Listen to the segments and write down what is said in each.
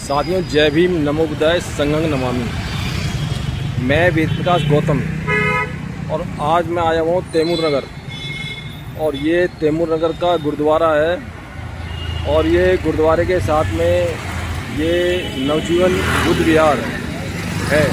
साथियों, जय भीम, नमो बुद्धाय, संघं नमामि। मैं वेद प्रकाश गौतम और आज मैं आया हूँ तैमूर नगर। और ये तैमूर नगर का गुरुद्वारा है और ये गुरुद्वारे के साथ में ये नवजीवन बुद्ध विहार है।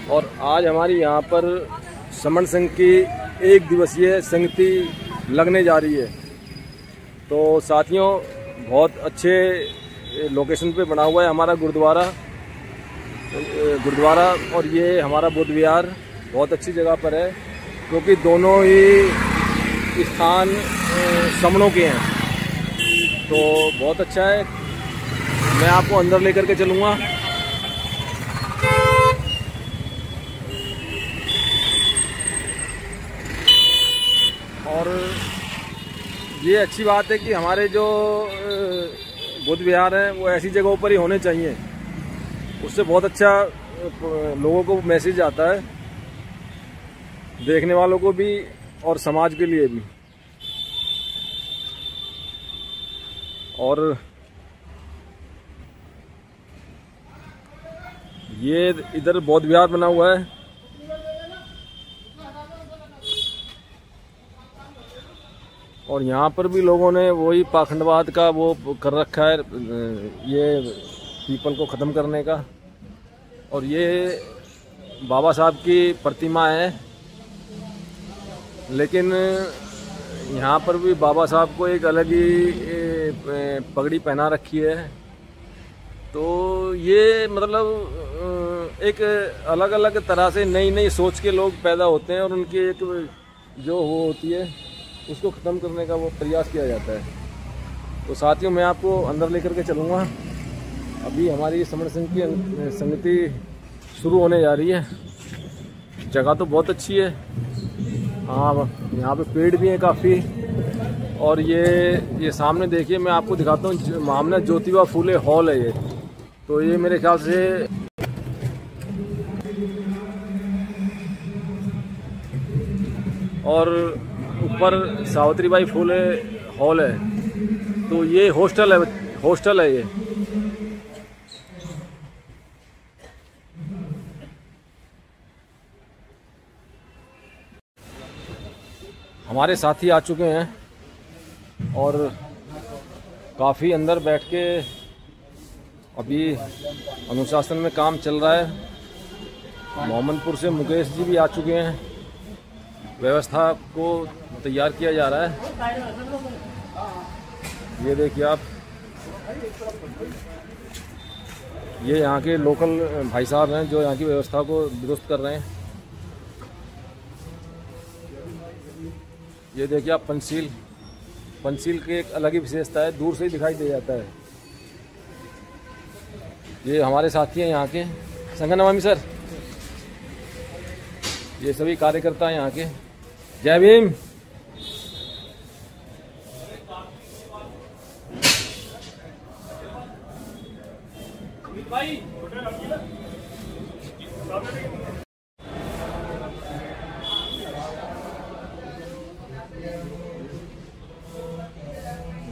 और आज हमारी यहाँ पर समण संघ की 1 दिवसीय संगति लगने जा रही है। तो साथियों, बहुत अच्छे लोकेशन पे बना हुआ है हमारा गुरुद्वारा और ये हमारा बुद्ध विहार बहुत अच्छी जगह पर है, क्योंकि दोनों ही स्थान समणों के हैं। तो बहुत अच्छा है। मैं आपको अंदर लेकर के चलूँगा। और ये अच्छी बात है कि हमारे जो बुद्ध विहार हैं वो ऐसी जगहों पर ही होने चाहिए। उससे बहुत अच्छा लोगों को मैसेज आता है, देखने वालों को भी और समाज के लिए भी। और ये इधर बौद्ध विहार बना हुआ है। और यहाँ पर भी लोगों ने वही पाखंडवाद का वो कर रखा है, ये पीपल को ख़त्म करने का। और ये बाबा साहब की प्रतिमा है, लेकिन यहाँ पर भी बाबा साहब को एक अलग ही पगड़ी पहना रखी है। तो ये मतलब एक अलग अलग तरह से नई नई सोच के लोग पैदा होते हैं और उनकी एक जो वो होती है उसको ख़त्म करने का वो प्रयास किया जाता है। तो साथियों, मैं आपको अंदर लेकर के चलूँगा। अभी हमारी समण संघ की संगति शुरू होने जा रही है। जगह तो बहुत अच्छी है। हाँ, यहाँ पे पेड़ भी हैं काफ़ी। और ये सामने देखिए, मैं आपको दिखाता हूँ, महामना ज्योतिबा फूले हॉल है ये। तो ये मेरे ख्याल से और ऊपर सावित्रीबाई फूले हॉल है। तो ये हॉस्टल है ये। हमारे साथी आ चुके हैं और काफ़ी अंदर बैठ के अभी अनुशासन में काम चल रहा है। मोहम्मदपुर से मुकेश जी भी आ चुके हैं। व्यवस्था को तैयार किया जा रहा है। ये देखिए आप, ये यहाँ के लोकल भाई साहब हैं जो यहाँ की व्यवस्था को दुरुस्त कर रहे हैं। ये देखिए आप, पंचशील की एक अलग ही विशेषता है, दूर से ही दिखाई दे जाता है। ये हमारे साथी हैं यहाँ के। संघं नमामि सर। ये सभी कार्यकर्ता हैं यहाँ के। जय भीम।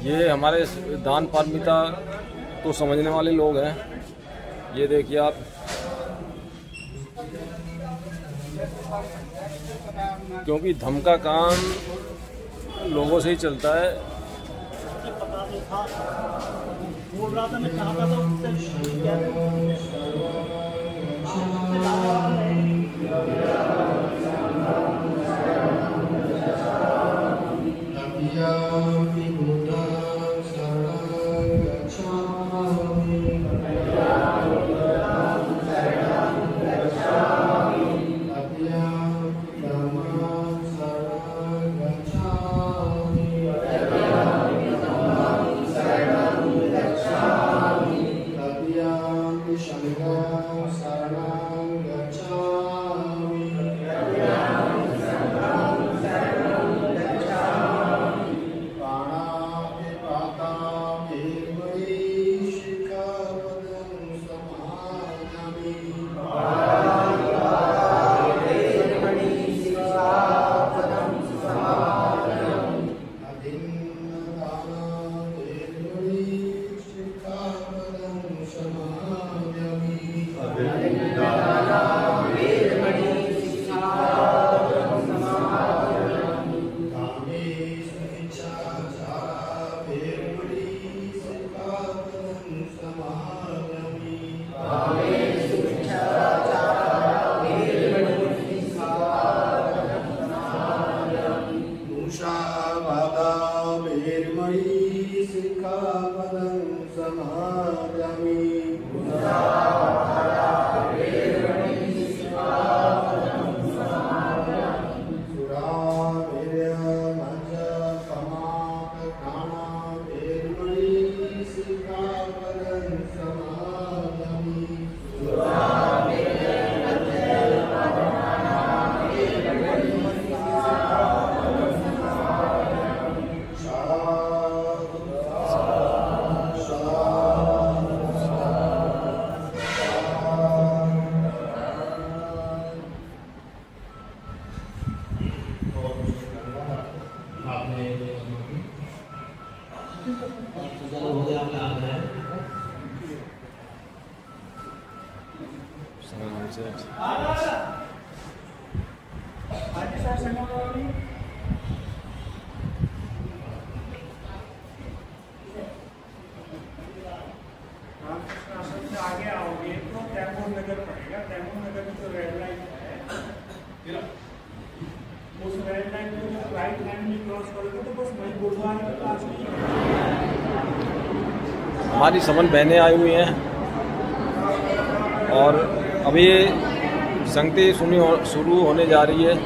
ये हमारे दान पारमिता तो समझने वाले लोग हैं। ये देखिए आप, क्योंकि धम्म का काम लोगों से ही चलता है। समादयामि आगे आओगे तो तैमूर नगर पड़ेगा। तैमूर नगर में जो रेड लाइन है, उस रेड लाइन को जब राइट हैंड में क्रॉस करोगे तो बस वही गुरुद्वारे के पास नहीं है। हमारी समन बहनें आई हुई हैं और अभी संगति शुरू होने जा रही है।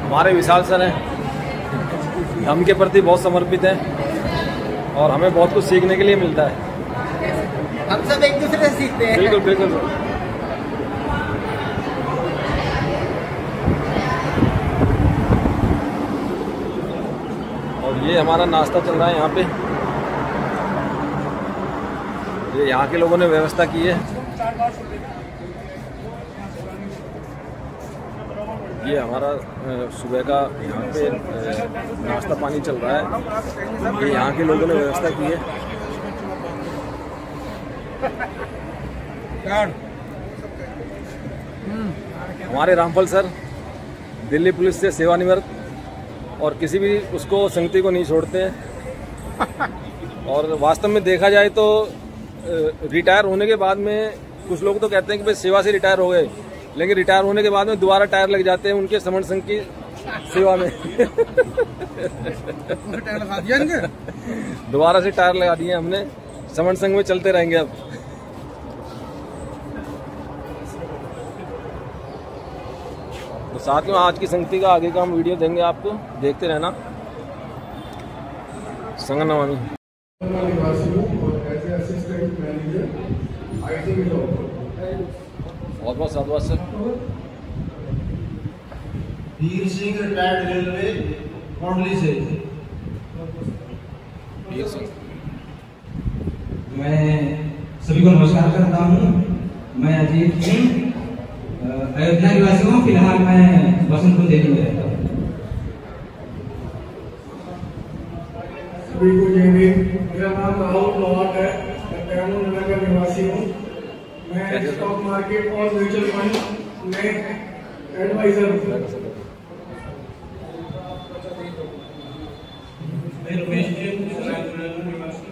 हमारे विशाल सर हैं, हम के प्रति बहुत समर्पित हैं और हमें बहुत कुछ सीखने के लिए मिलता है। हम सब एक दूसरे से सीखते हैं। बिल्कुल बिल्कुल। और ये हमारा नाश्ता चल रहा है यहाँ पे। ये यहाँ के लोगों ने व्यवस्था की है। ये हमारा सुबह का यहाँ पे नाश्ता पानी चल रहा है। ये यहाँ के लोगों ने व्यवस्था की है। हमारे रामफल सर दिल्ली पुलिस से सेवानिवृत्त और किसी भी उसको संगति को नहीं छोड़ते हैं। और वास्तव में देखा जाए तो रिटायर होने के बाद में कुछ लोग तो कहते हैं कि भाई सेवा से रिटायर हो गए, लेकिन रिटायर होने के बाद में दोबारा टायर लग जाते हैं उनके समण संघ की सेवा में। दोबारा से टायर लगा दिए हमने, समण संघ में चलते रहेंगे अब। तो साथ में आज की संगति का आगे का हम वीडियो देंगे आपको, देखते रहना। संघ नमामि। बहुत बहुत साधुवाद sir. Veer Singh retired railway Kondli से। वीर सिंह, मैं सभी को नमस्कार करता हूँ। मैं अजीत सिंह, अयोध्या निवासी हूँ। फिलहाल मैं बसंतपुर दिल्ली में रहता हूँ। सभी को जय हिंद। मेरा नाम राहुल लोहाट है, मैं तैमूर नगर का निवासी हूँ। मैं स्टॉक मार्केट और म्यूचुअल फंड में एडवाइजर हूँ। मैं रमेश निवासी।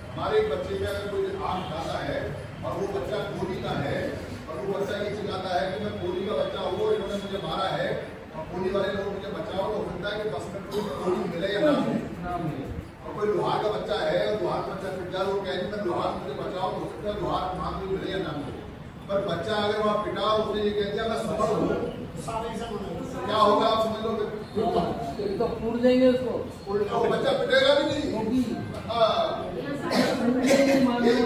हमारे बच्चे में अगर कोई आम खाता है और वो बच्चा कोहली का है और वो बच्चा ये चिल्लाता है कि मैं कोहली का बच्चा हूँ, इन्होंने मुझे मारा है और कोहली वाले लोग मुझे बचाओ, तो हो सकता है कि 10 मिनट में कोहली मिले या ना मिले। और कोई लोहार का बच्चा है और लोहार का बच्चा पिट जाए, वो कह मैं लोहार मुझे बचाओ, तो हो सकता है लोहार वहाँ को मिले या ना मिले। पर बच्चा अगर वहाँ पिटा और उसने ये कह दिया मैं समझ हूँ, क्या होगा आप समझ लो? तो फूट देंगे उसको, बच्चा पिटेगा भी नहीं। यही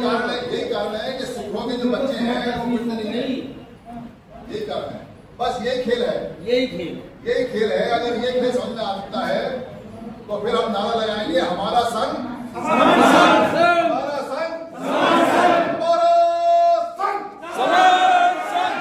कारण है कि सिखों के जो बच्चे हैं वो पिटते नहीं है। यही कारण है, बस यही खेल है। यही खेल है। अगर ये खेल समझ में आता है तो फिर हम नारा लगाएंगे, हमारा संघ, हमारा संघ, हमारा संघ, हमारा संघ, हमारा संघ।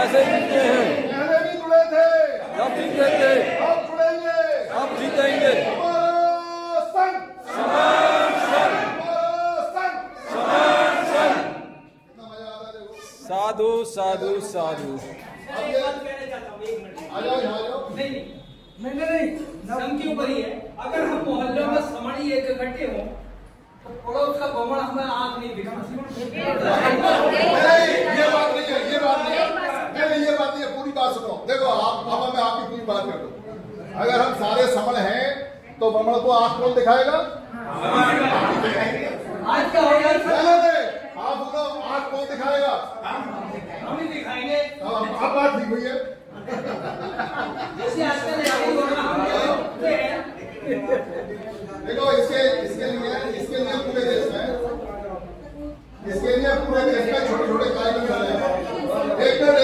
कैसे जीते हैं? पहले भी जुड़े थे, जब जीते थे अब जुड़ेंगे, अब जीतेंगे। हमारा संघ, समान संघ, हमारा संघ। समान संघ। कितना मजा आता है देखो। साधु साधु साधु। आ जाओ यहाँ आ जाओ। नहीं संघ के ऊपर ही है। अगर हम मोहल्लों में समानी एक इकट्ठे हों तो पड़ोस का भ्रमण हमें आंख नहीं दिखा। नहीं, ये बात नहीं है, ये बात नहीं है, नहीं ये बात नहीं है। पूरी बात सुनो, देखो आप अब मैं आपकी पूरी बात कर दूं। अगर हम सारे समण हैं तो भ्रमण को आंख कौन दिखाएगा? आज क्या हो गया? आप बोलो आंख कौन दिखाएगा? हम ही दिखाएंगे। अब बात ठीक हुई है। जैसे आजकल देखो इसके लिए पूरे देश में छोटे छोटे कार्यक्रम चल रहे हैं। एक मिनट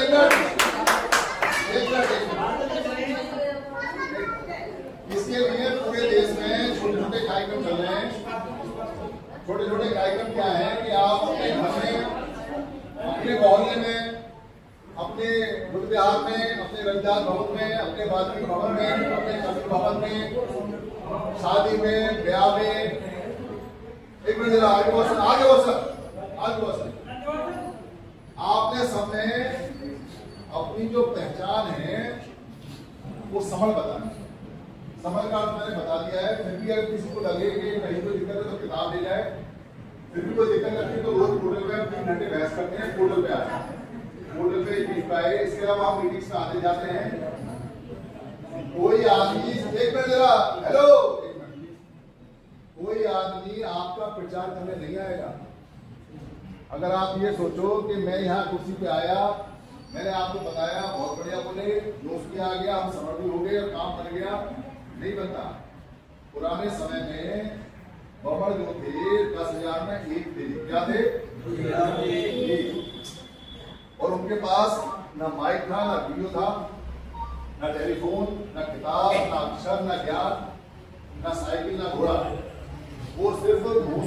इसके लिए पूरे देश में छोटे छोटे कार्यक्रम चल रहे हैं। छोटे छोटे कार्यक्रम क्या है कि आप अपने घर में, अपने मोहल्ले में, अपने बुद्ध विहार में, अपने रविदास भवन में, अपने वाल्मीकि भवन में, अपने कबीर भवन में, शादी में, ब्याह में, एक मिनट जरा आगे बढ़ो सर। आपने सबने अपनी जो पहचान है वो समझ बताना। समझ का अर्थ मैंने बता दिया है। फिर भी अगर किसी को लगे कि कहीं कोई दिक्कत है तो किताब ले जाए, फिर भी कोई दिक्कत लगती है तो रोज पोर्टल पे 3 घंटे बहस करते हैं। पोर्टल पे आए, पोर्टल पे है। इसके अलावा हम मीटिंग्स में आते जाते हैं। कोई आदमी, एक मिनट जरा, हेलो, कोई आदमी आपका प्रचार करने नहीं आएगा। अगर आप ये सोचो कि मैं यहाँ कुर्सी पे आया, मैंने आपको बताया, बहुत बढ़िया बोले, दोस्त भी आ गया, हम समर्पित हो गए और काम बन गया, नहीं बनता। पुराने समय में भ्रमण जो थे 10,000 में एक थे। क्या थे? और उनके पास ना माइक था, ना वीडियो था, ना टेलीफोन, ना किताब, ना अक्षर, ना ज्ञान, ना साइकिल, ना घोड़ा। वो सिर्फ मुंह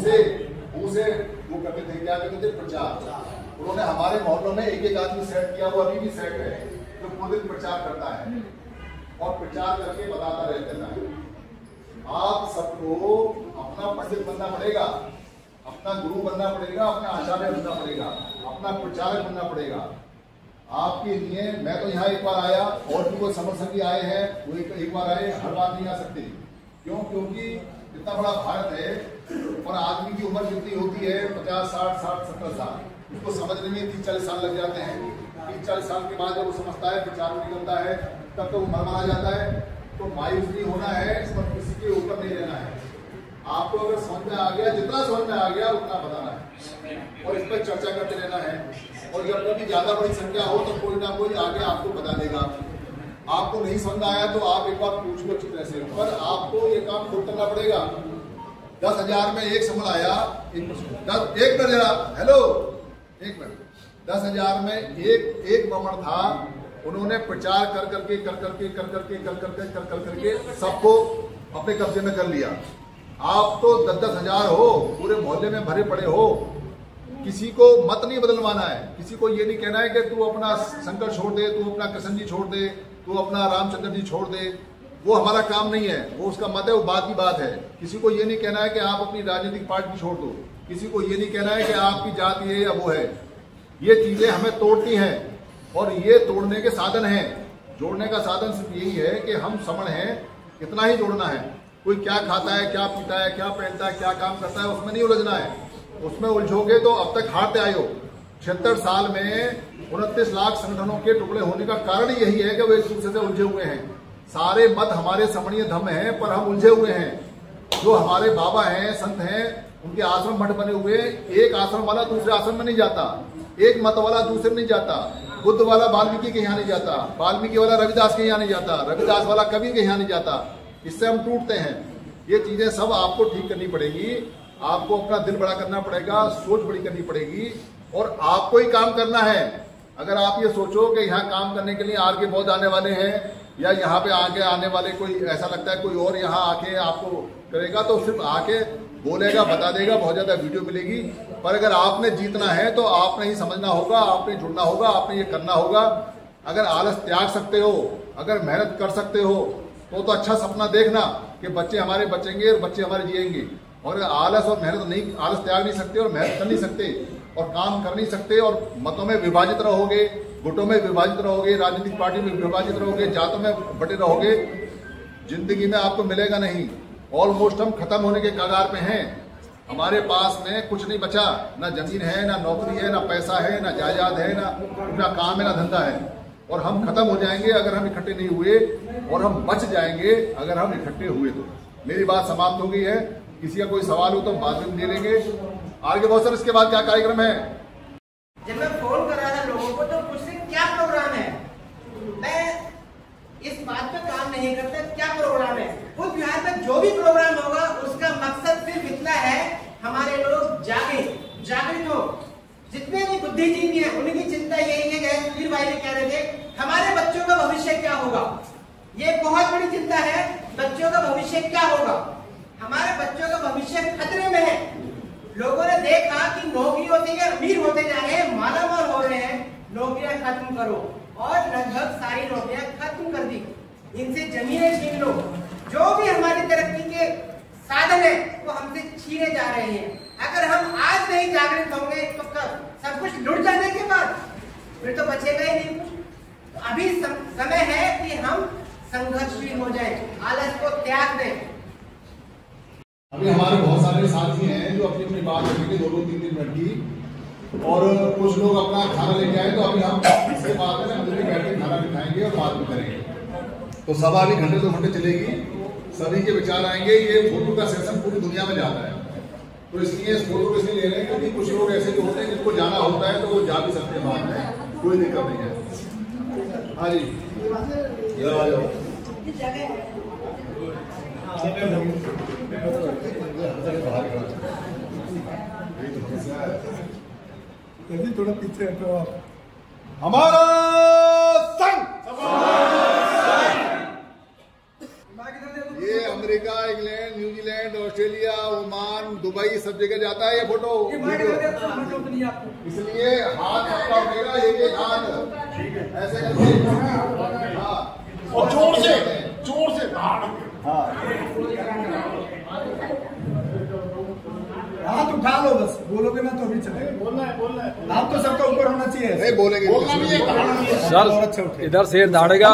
से वो करते थे। क्या करते थे? प्रचार। उन्होंने हमारे मोहल्लों में एक आदमी सेट किया, वो अभी भी सेट है, जो पूरे दिन प्रचार करता है और प्रचार करके बताता रहता है। आप सबको अपना पंडित बनना पड़ेगा, अपना गुरु बनना पड़ेगा, अपना आचार्य बनना पड़ेगा, अपना प्रचारक बनना पड़ेगा। आपके लिए मैं तो यहाँ एक बार आया, और भी कोई समर्थक आए हैं, वो एक बार आए, हर बार नहीं आ सकते। क्यों? क्योंकि इतना बड़ा भारत है और आदमी की उम्र जितनी होती है 50, 60, 70 साल, उसको समझने में 30-40 साल लग जाते हैं। 30-40 साल के बाद जब वो समझता है, प्रचार में निकलता है, तब तो वो मरमरा जाता है। तो मायूस नहीं होना है, इस पर किसी के ऊपर नहीं रहना है। आपको अगर समझ में आ गया, जितना समझ में आ गया उतना बताना है और इस पर चर्चा करते रहना है। और जब कभी ज्यादा बड़ी संख्या हो तो कोई ना कोई आगे आपको बता देगा। आपको नहीं समझ आया तो आप एक बार पूछ लो अच्छी तरह से, पर आपको ये काम खुद करना पड़ेगा। 10,000 में एक समझ आया, एक मिनट जरा, हेलो, एक मिनट। 10,000 में एक भ्रमण था। उन्होंने प्रचार कर करके सबको अपने कब्जे में कर लिया। आप तो 10-10 हजार हो, पूरे मोहल्ले में भरे पड़े हो। किसी को मत नहीं बदलवाना है, किसी को ये नहीं कहना है कि तू अपना शंकर छोड़ दे, तू अपना कृष्ण जी छोड़ दे, तू अपना रामचंद्र जी छोड़ दे। वो हमारा काम नहीं है, वो उसका मत है, वो बात की बात है। किसी को ये नहीं कहना है कि आप अपनी राजनीतिक पार्टी छोड़ दो, किसी को ये नहीं कहना है कि आपकी जाति है या वो है। ये चीजें हमें तोड़ती हैं और ये तोड़ने के साधन हैं। जोड़ने का साधन सिर्फ यही है कि हम समण हैं, इतना ही जोड़ना है। कोई क्या खाता है, क्या पीता है, क्या पहनता है, क्या काम करता है, उसमें नहीं उलझना है। उसमें उलझोगे तो अब तक हारते आए हो। 76 साल में 29 लाख संगठनों के टुकड़े होने का कारण यही है कि वो एक दूसरे से उलझे हुए हैं। सारे मत हमारे समणीय धर्म हैं, पर हम उलझे हुए हैं। जो हमारे बाबा हैं, संत हैं, उनके आश्रम मठ बने हुए, एक आश्रम वाला दूसरे आश्रम में नहीं जाता, एक मत वाला दूसरे में नहीं जाता, बुद्ध वाला वाल्मीकि के यहाँ नहीं जाता, वाल्मीकि वाला रविदास के यहाँ नहीं जाता, रविदास वाला कबीर के यहाँ नहीं जाता। इससे हम टूटते हैं। ये चीजें सब आपको ठीक करनी पड़ेगी। आपको अपना दिल बड़ा करना पड़ेगा, सोच बड़ी करनी पड़ेगी और आपको ही काम करना है। अगर आप ये सोचो कि यहाँ काम करने के लिए आगे बहुत आने वाले हैं या यहाँ पे आगे आने वाले कोई ऐसा लगता है कोई और यहाँ आके आपको करेगा, तो सिर्फ आके बोलेगा, बता देगा, बहुत ज्यादा वीडियो मिलेगी। पर अगर आपने जीतना है तो आपने ही समझना होगा, आपने जुड़ना होगा, आपने ये करना होगा। अगर आलस त्याग सकते हो, अगर मेहनत कर सकते हो, तो अच्छा सपना देखना कि बच्चे हमारे बचेंगे और बच्चे हमारे जिएंगे। और आलस और मेहनत नहीं, आलस त्याग नहीं सकते और मेहनत कर नहीं सकते और काम कर नहीं सकते और मतों में विभाजित रहोगे, गुटों में विभाजित रहोगे, राजनीतिक पार्टी में विभाजित रहोगे, जातों में बटे रहोगे, जिंदगी में आपको मिलेगा नहीं। ऑलमोस्ट हम खत्म होने के कगार पे हैं। हमारे पास में कुछ नहीं बचा, ना जमीन है, ना नौकरी है, ना पैसा है, ना जायदाद है, ना काम है, ना धंधा है। और हम खत्म हो जाएंगे अगर हम इकट्ठे नहीं हुए, और हम बच जाएंगे अगर हम इकट्ठे हुए। तो मेरी बात समाप्त हो गई है। किसी का कोई सवाल हो तो बाद में ले लेंगे। आगे बहुत सर, इसके बाद क्या कार्यक्रम है? जब मैं फोन कर रहा था लोगों को तो पूछते क्या प्रोग्राम है, मैं इस बात पे काम नहीं करता क्या प्रोग्राम है। उस बिहार में जो भी प्रोग्राम होगा उसका मकसद सिर्फ इतना है, हमारे लोग जागृत हो। जितने भी बुद्धिजीवी हैं उनकी चिंता यही है, जैसे सुधीर भाई ने कह रहे थे, हमारे बच्चों का भविष्य क्या होगा। ये बहुत बड़ी चिंता है, बच्चों का भविष्य क्या होगा। हमारे बच्चों का भविष्य खतरे में है। लोगों ने देखा कि नौकरियों से ये अमीर होते जा रहे हैं, मालामाल हो रहे हैं, नौकरियां खत्म करो, और लगभग सारी नौकरियां खत्म कर दी। इनसे जमीनें छीन लो, जो भी हमारी तरक्की के साधन है वो हमसे छीने जा रहे हैं। अगर हम आज नहीं जागृत होंगे तो कब? सब कुछ लुट जाने के बाद फिर तो बचेगा ही नहीं कुछ। अभी समय है कि हम संघर्षशील हो जाएं, आलस को त्याग दें। अभी हमारे बहुत सारे साथी हैं जो अपनी अपनी बात रखेंगे 2-3 मिनट की, और कुछ लोग अपना खाना लेके आए, तो अभी हम इसके बाद में अंदर बैठ के खाना भी खाएंगे और बात भी करेंगे। तो सभा अभी घंटे 2 घंटे चलेगी, सभी के विचार आएंगे। ये फोटो का सेशन पूरी दुनिया में जाता है, तो इसलिए इस फोटो को इसलिए ले रहे हैं क्योंकि कुछ लोग ऐसे जो होते हैं जिनको जाना होता है तो वो जा भी सकते हैं बाद में, कोई दिक्कत नहीं है। हाँ जी, आ जाओ। थोड़ा पीछे हटो आप। हमारा संघ, ये America, England, New Zealand, Australia, Oman, Dubai सब जगह जाता है ये फोटो। इसलिए हाथ सबका उठेगा, एक हाथ ऐसे करके, हाँ, और जोर से हाँ, हाथ उठा लो, बस बोलोगे ना तो भी चलेगा। बोलना है हाथ तो सबका ऊपर होना चाहिए। नहीं बोलेंगे सर, इधर शेर दौड़ेगा।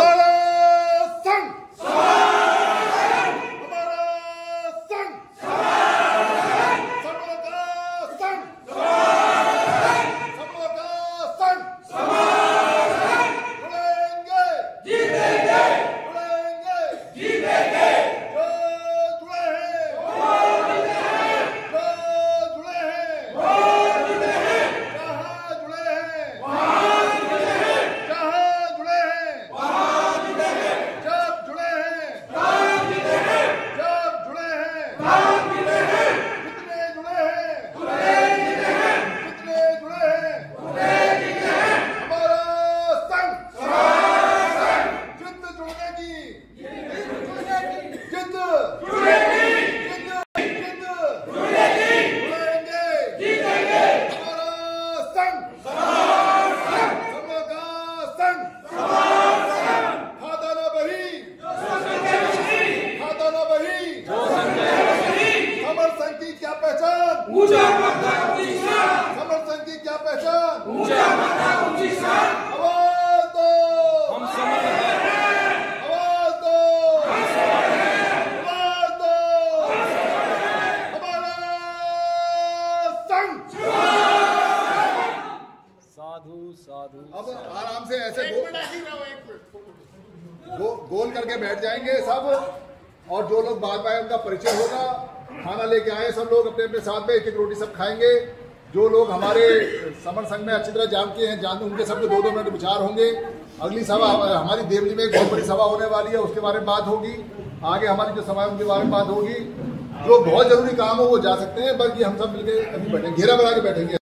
अब आराम से ऐसे गोल करके बैठ जाएंगे सब, और जो लोग बाद में आए उनका परिचय होगा। खाना लेके आए सब लोग अपने अपने साथ में एक रोटी सब खाएंगे। जो लोग हमारे समर संघ में अच्छी तरह जानते हैं उनके सबके 2-2 मिनट विचार होंगे। अगली सभा हमारी देवली में एक बहुत बड़ी सभा होने वाली है, उसके बारे में बात होगी। आगे हमारी जो सभा है उनके बारे में बात होगी। जो बहुत जरूरी काम हो वो जा सकते हैं, बल्कि हम सब मिलकर अभी बैठेंगे, घेरा बना के बैठेंगे।